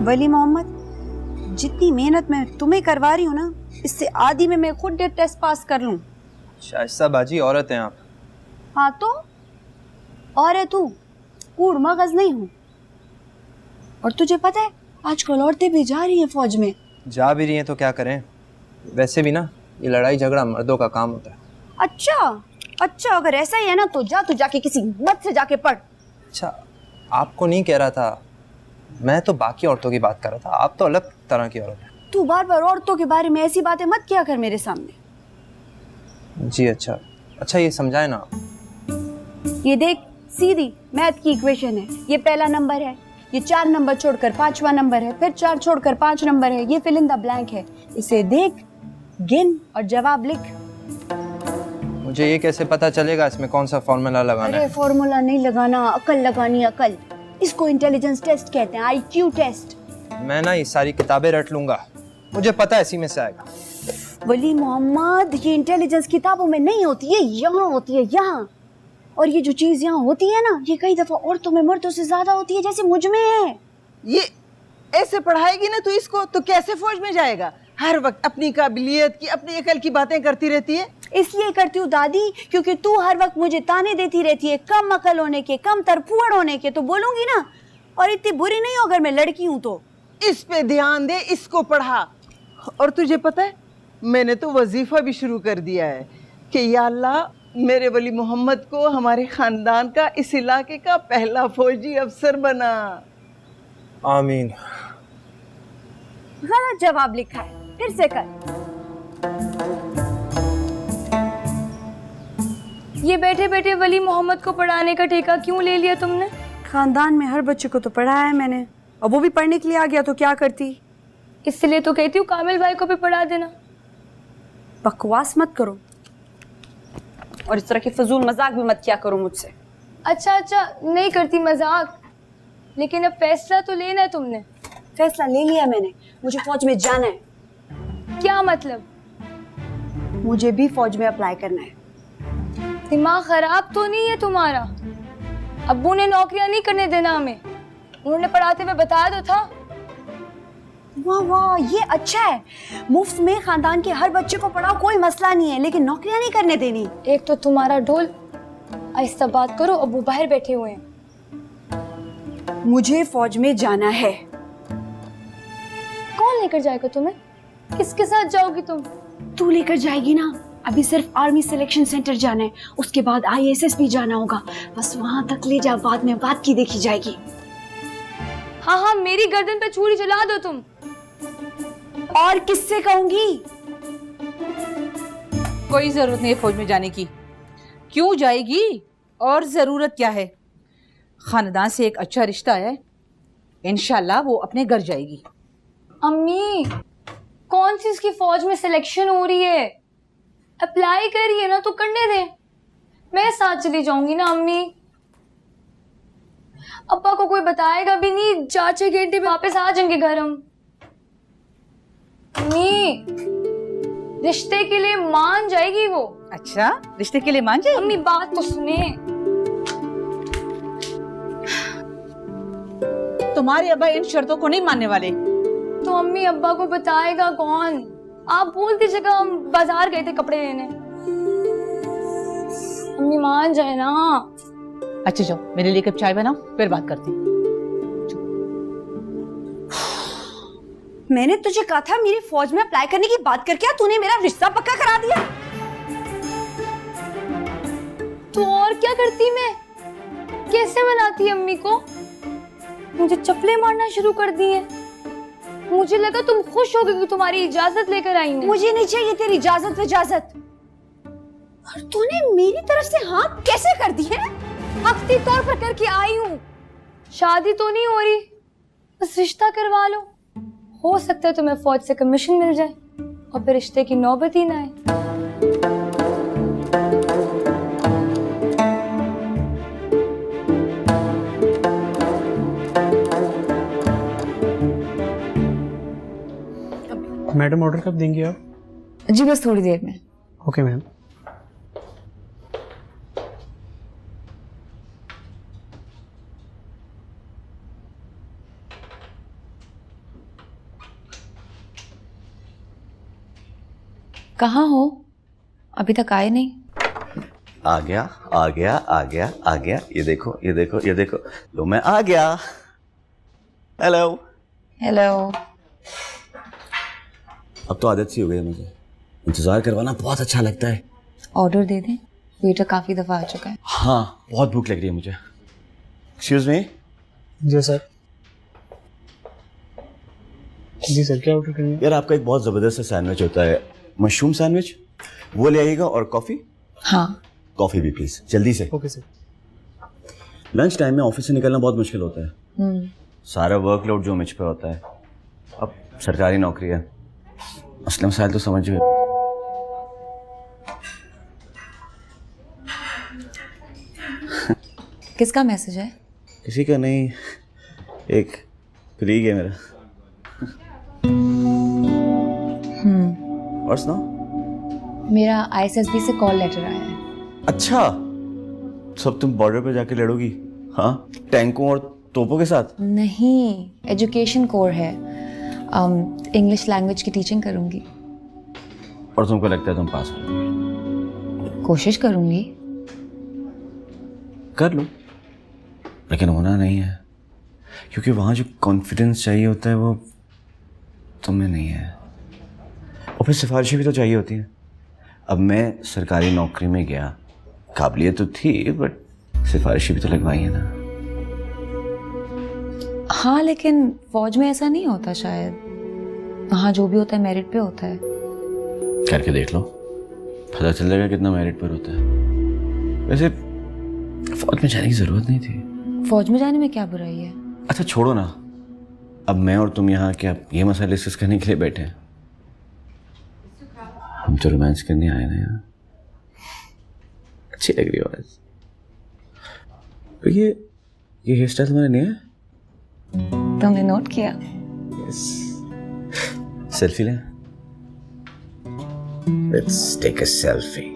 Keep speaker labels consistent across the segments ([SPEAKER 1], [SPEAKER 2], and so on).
[SPEAKER 1] वली मोहम्मद, जितनी मेहनत मैं तुम्हें करवा रही हूँ ना, इससे आधी में मैं खुद टेस्ट पास कर लूँ।
[SPEAKER 2] शाइस्ता बाजी, औरत हैं आप।
[SPEAKER 1] हाँ तो और है तू, कूड़ मगज नहीं हूँ। और तुझे पता है आजकल औरतें भी जा रही हैं फौज में।
[SPEAKER 2] जा भी रही हैं तो क्या करें, वैसे भी ना ये लड़ाई झगड़ा मर्दों का काम होता है।
[SPEAKER 1] अच्छा, अगर ऐसा ही है ना तो जाके किसी मर्द से जाके पढ़।
[SPEAKER 2] अच्छा, आपको नहीं कह रहा था, मैं तो बाकी औरतों की बात कर रहा था। आप तो अलग तरह की औरत है।
[SPEAKER 1] तू बार बार औरतों के बारे में ऐसी बातें मत किया कर मेरे सामने।
[SPEAKER 2] जी अच्छा ये समझाए ना।
[SPEAKER 1] ये देख, सीधी मैथ की इक्वेशन है। ये पहला नंबर है, ये 4 नंबर छोड़कर 5वां नंबर है, फिर 4 छोड़कर 5 नंबर है। ये फिल इन द ब्लैंक है। इसे देख, गिन और जवाब लिख।
[SPEAKER 2] मुझे ये कैसे पता चलेगा इसमें कौन सा फॉर्मूला लगाना है?
[SPEAKER 1] अरे फॉर्मूला नहीं लगाना, अकल लगानी, अकल। इसको इंटेलिजेंस टेस्ट कहते हैं, IQ टेस्ट।
[SPEAKER 2] मैं ना ये सारी किताबें रट लूंगा, मुझे पता है इसी में से आएगा।
[SPEAKER 1] वली मोहम्मद, ये इंटेलिजेंस किताबों में नहीं होती है, यहाँ होती है, यहाँ। और ये जो चीज यहाँ होती है ना, ये कई दफा औरतों में मर्दों से ज्यादा होती है, जैसे मुझ में है।
[SPEAKER 3] ये ऐसे पढ़ाएगी ना तू इसको तो कैसे फौज में जाएगा? हर वक्त अपनी काबिलियत की, अपनी अकल की बातें करती रहती है।
[SPEAKER 1] इसलिए करती हूँ दादी, क्योंकि तू हर वक्त मुझे ताने देती रहती है कम अकल होने के, कम तरफुअड़ होने के। तो बोलूंगी ना, और इतनी बुरी नहीं हो अगर मैं लड़की हूँ तो।
[SPEAKER 3] इस पे ध्यान दे, इसको पढ़ा। और तुझे पता है, मैंने तो वजीफा भी शुरू कर दिया है कि या अल्लाह, मेरे वली मोहम्मद को हमारे खानदान का, इस इलाके का पहला फौजी अफसर बना।
[SPEAKER 2] आमीन।
[SPEAKER 1] गलत जवाब लिखा है, फिर से कर।
[SPEAKER 4] ये बैठे बैठे वली मोहम्मद को पढ़ाने का ठेका क्यों ले लिया तुमने?
[SPEAKER 1] खानदान में हर बच्चे को तो पढ़ाया है मैंने, और वो भी पढ़ने के लिए आ गया तो क्या करती।
[SPEAKER 4] इसलिए तो कहती हूँ कामिल भाई को भी पढ़ा देना।
[SPEAKER 1] बकवास मत करो, और इस तरह की फजूल मजाक भी मत किया करो मुझसे।
[SPEAKER 4] अच्छा नहीं करती मजाक, लेकिन अब फैसला तो लेना है तुमने।
[SPEAKER 1] फैसला ले लिया मैंने, मुझे फौज में जाना है।
[SPEAKER 4] क्या मतलब?
[SPEAKER 1] मुझे भी फौज में अप्लाई करना है।
[SPEAKER 4] दिमाग खराब तो नहीं है तुम्हारा? अब्बू ने नौकरियां नहीं करने देना हमें, उन्होंने पढ़ाते हुए बताया तो था।
[SPEAKER 1] वाह, ये अच्छा है। मुफ्त में खानदान के हर बच्चे को पढ़ाओ, कोई मसला नहीं है, लेकिन नौकरियां नहीं करने देनी।
[SPEAKER 4] एक तो तुम्हारा ढोल। आहिस्ता बात करो, अब्बू बाहर बैठे हुए हैं।
[SPEAKER 1] मुझे फौज में जाना है।
[SPEAKER 4] कौन लेकर जाएगा तुम्हें? किसके साथ जाओगी तुम?
[SPEAKER 1] तू लेकर जाएगी ना। अभी सिर्फ आर्मी सिलेक्शन सेंटर जाना है, उसके बाद ISS भी जाना होगा। बस वहां तक ले जा, बाद में बात की देखी जाएगी।
[SPEAKER 4] हाँ, मेरी गर्दन पे छुरी चला दो तुम।
[SPEAKER 1] और किससे कहूंगी?
[SPEAKER 5] कोई जरूरत नहीं है फौज में जाने की। क्यों जाएगी? और जरूरत क्या है? खानदान से एक अच्छा रिश्ता है, इंशाल्लाह वो अपने घर जाएगी।
[SPEAKER 4] अम्मी, कौन सी इसकी फौज में सिलेक्शन हो रही है? अप्लाई करी है ना तो करने दे, मैं साथ चली जाऊंगी ना अम्मी। अब्बा को कोई बताएगा भी नहीं, 4-6 घंटे में वापस आ जाएंगे घर हम। अम्मी, रिश्ते के लिए मान जाएगी वो।
[SPEAKER 5] अच्छा, रिश्ते के लिए मान जाएगी?
[SPEAKER 4] अम्मी बात तो सुने।
[SPEAKER 5] तुम्हारे अब्बा इन शर्तों को नहीं मानने वाले।
[SPEAKER 4] तो अम्मी, अब्बा को बताएगा कौन? आप बोल दीजिए जगह हम बाजार गए थे कपड़े लेने। अम्मी मान जाए ना।
[SPEAKER 5] अच्छा जाओ, मेरे लिए कप चाय बनाओ, फिर बात करते हैं।
[SPEAKER 1] मैंने तुझे कहा था मेरी फौज में अप्लाई करने की बात करके, तूने मेरा रिश्ता पक्का करा दिया।
[SPEAKER 4] तो और क्या करती मैं? कैसे मनाती अम्मी को? मुझे चप्पलें मारना शुरू कर दी है। मुझे लगा तुम खुश हो गई कि तुम्हारी इजाजत लेकर आई हूँ।
[SPEAKER 1] मुझे नहीं चाहिए तेरी इजाजत। और तूने मेरी तरफ से हाँ कैसे कर दी है?
[SPEAKER 4] हफ्ती तौर पर करके आई हूँ। शादी तो नहीं हो रही, बस रिश्ता करवा लो। हो सकता है तुम्हें फौज से कमीशन मिल जाए और फिर रिश्ते की नौबत ही ना आए।
[SPEAKER 6] मैडम ऑर्डर कब देंगी आप?
[SPEAKER 7] जी बस थोड़ी देर में।
[SPEAKER 6] Okay ma'am.
[SPEAKER 7] कहाँ हो? अभी तक आए नहीं।
[SPEAKER 8] आ गया आ गया आ गया आ गया, ये देखो ये देखो ये देखो, लो मैं आ गया। हेलो।
[SPEAKER 7] हेलो।
[SPEAKER 8] अब तो आदत सी हो गई है मुझे, इंतजार करवाना बहुत अच्छा लगता है।
[SPEAKER 7] ऑर्डर दे दें, वेटर काफ़ी दफ़ा आ चुका है।
[SPEAKER 8] हाँ बहुत भूख लग रही है मुझे। Excuse me.
[SPEAKER 6] जी सर। जी सर, क्या ऑर्डर करेंगे?
[SPEAKER 8] यार आपका एक बहुत ज़बरदस्त सैंडविच होता है, मशरूम सैंडविच, वो ले आइएगा, और कॉफ़ी।
[SPEAKER 7] हाँ।
[SPEAKER 8] कॉफ़ी भी प्लीज़, जल्दी से।
[SPEAKER 6] Okay sir.
[SPEAKER 8] लंच टाइम में ऑफिस से निकलना बहुत मुश्किल होता है। सारा वर्कलोड जो मुझ पे होता है, अब सरकारी नौकरी है, मसले मसाइल तो समझिए।
[SPEAKER 7] किसका मैसेज है?
[SPEAKER 8] किसी का नहीं, एक कलीग है मेरा। और सुनाओ।
[SPEAKER 7] मेरा ISSB से कॉल लेटर आया है।
[SPEAKER 8] अच्छा, सब तुम बॉर्डर पे जाके लड़ोगी? हाँ, टैंकों और तोपों के साथ?
[SPEAKER 7] नहीं, एजुकेशन कोर है। इंग्लिश लैंग्वेज की टीचिंग करूँगी।
[SPEAKER 8] और तुमको लगता है तुम पास हो?
[SPEAKER 7] कोशिश करूँगी।
[SPEAKER 8] कर लो, लेकिन होना नहीं है, क्योंकि वहाँ जो कॉन्फिडेंस चाहिए होता है वो तुम्हें नहीं है, और फिर सिफारिशें भी तो चाहिए होती हैं। अब मैं सरकारी नौकरी में गया, काबिलियत तो थी, बट सिफारिशें भी तो लगवाई है ना।
[SPEAKER 7] हाँ, लेकिन फौज में ऐसा नहीं होता शायद। वहाँ जो भी होता है मेरिट पे होता है।
[SPEAKER 8] करके देख लो, पता चल जाएगा कितना मेरिट पर होता है। वैसे फौज में जाने की जरूरत नहीं थी।
[SPEAKER 7] फौज में जाने में क्या बुराई है?
[SPEAKER 8] अच्छा छोड़ो ना, अब मैं और तुम यहाँ क्या ये मसला डिस्कस करने के लिए बैठे हैं? हम तो रोमांस करने आए ना यहाँ। अच्छी लग रही हो आज। तो ये हेयर स्टाइल तुम्हारा नहीं है?
[SPEAKER 7] तुमने नोट किया?
[SPEAKER 8] यस। सेल्फी लें? Let's take a selfie.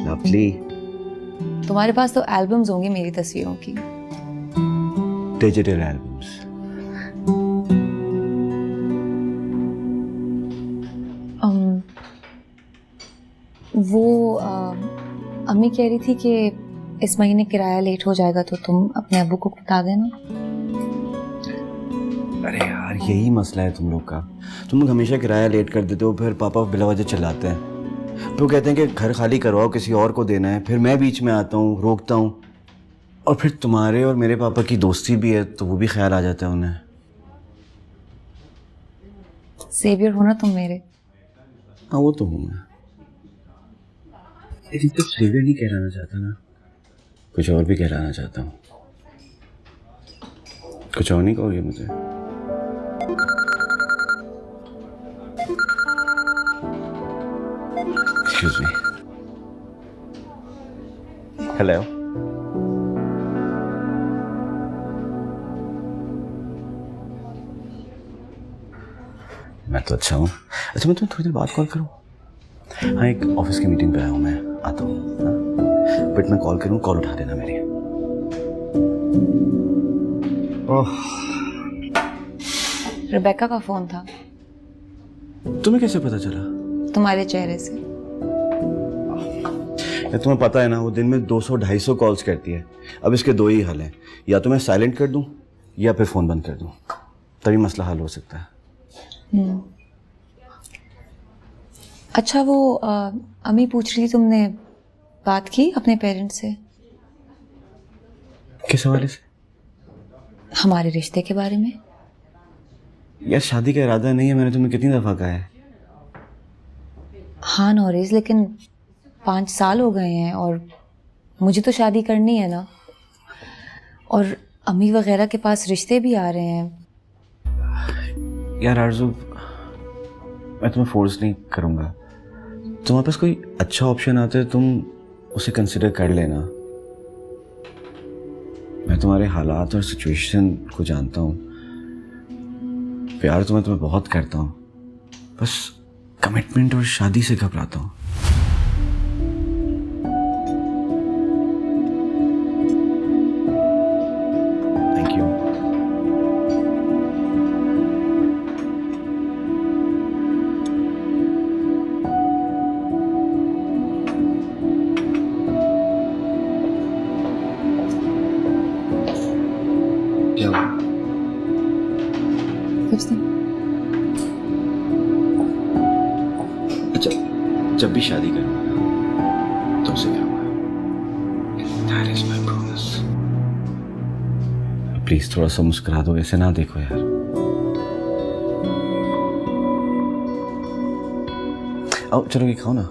[SPEAKER 8] Lovely.
[SPEAKER 7] तुम्हारे पास तो एल्बम्स होंगी मेरी तस्वीरों की।
[SPEAKER 8] Digital albums.
[SPEAKER 7] वो अम्मी कह रही थी कि इस महीने किराया लेट हो जाएगा तो तुम अपने अब्बू को बता देना।
[SPEAKER 8] अरे यार यही मसला है तुम लोग का, तुम लोग हमेशा किराया लेट कर देते हो, फिर पापा बिला वजह चिल्लाते हैं, तो कहते हैं कि घर खाली करवाओ, किसी और को देना है, फिर मैं बीच में आता हूँ, रोकता हूँ, और फिर तुम्हारे और मेरे पापा की दोस्ती भी है तो वो भी ख्याल आ जाता है उन्हें।
[SPEAKER 7] सेवियर हो ना तुम मेरे।
[SPEAKER 8] हाँ वो तो हूँ मैं, लेकिन तो सेवियर नहीं कहलाना चाहता ना, कुछ और भी कहलाना चाहता हूँ। कुछ और नहीं कहोगे मुझे? Excuse me. Hello. मैं तो अच्छा हूँ। अच्छा मैं तुम्हें थोड़ी देर बाद कॉल करूँ? हाँ एक ऑफिस की मीटिंग पे आया हूँ, मैं आता हूँ। बट मैं कॉल करूँ, कॉल उठा देना मेरी। ओह
[SPEAKER 7] रिबेका का फोन था।
[SPEAKER 8] तुम्हें कैसे पता चला?
[SPEAKER 7] तुम्हारे चेहरे से।
[SPEAKER 8] या तुम्हें पता है ना वो दिन में 200-250 कॉल्स करती है। अब इसके दो ही हल हैं, या तो मैं साइलेंट कर दूं या फिर फ़ोन बंद कर दूं, तभी मसला हल हो सकता है।
[SPEAKER 7] अच्छा वो अम्मी पूछ रही थी तुमने बात की अपने पेरेंट्स से?
[SPEAKER 8] किस हवाले से?
[SPEAKER 7] हमारे रिश्ते के बारे में।
[SPEAKER 8] यार शादी का इरादा नहीं है, मैंने तुम्हें कितनी दफ़ा कहा है।
[SPEAKER 7] हाँ नौरेज, लेकिन 5 साल हो गए हैं और मुझे तो शादी करनी है ना, और अम्मी वगैरह के पास रिश्ते भी आ रहे हैं।
[SPEAKER 8] यार आरज़ू, मैं तुम्हें फोर्स नहीं करूँगा, तुम्हारे पास कोई अच्छा ऑप्शन आता है तुम उसे कंसिडर कर लेना। मैं तुम्हारे हालात और सिचुएशन को जानता हूँ, प्यार तो मैं तुम्हें बहुत करता हूँ, बस कमिटमेंट और शादी से घबराता हूँ। Thank you. जब भी शादी करूंगा तुमसे करूंगा। That is my promise. Please थोड़ा सा मुस्कुरा दो, ऐसे ना देखो यार। आओ चलो ये खाओ ना।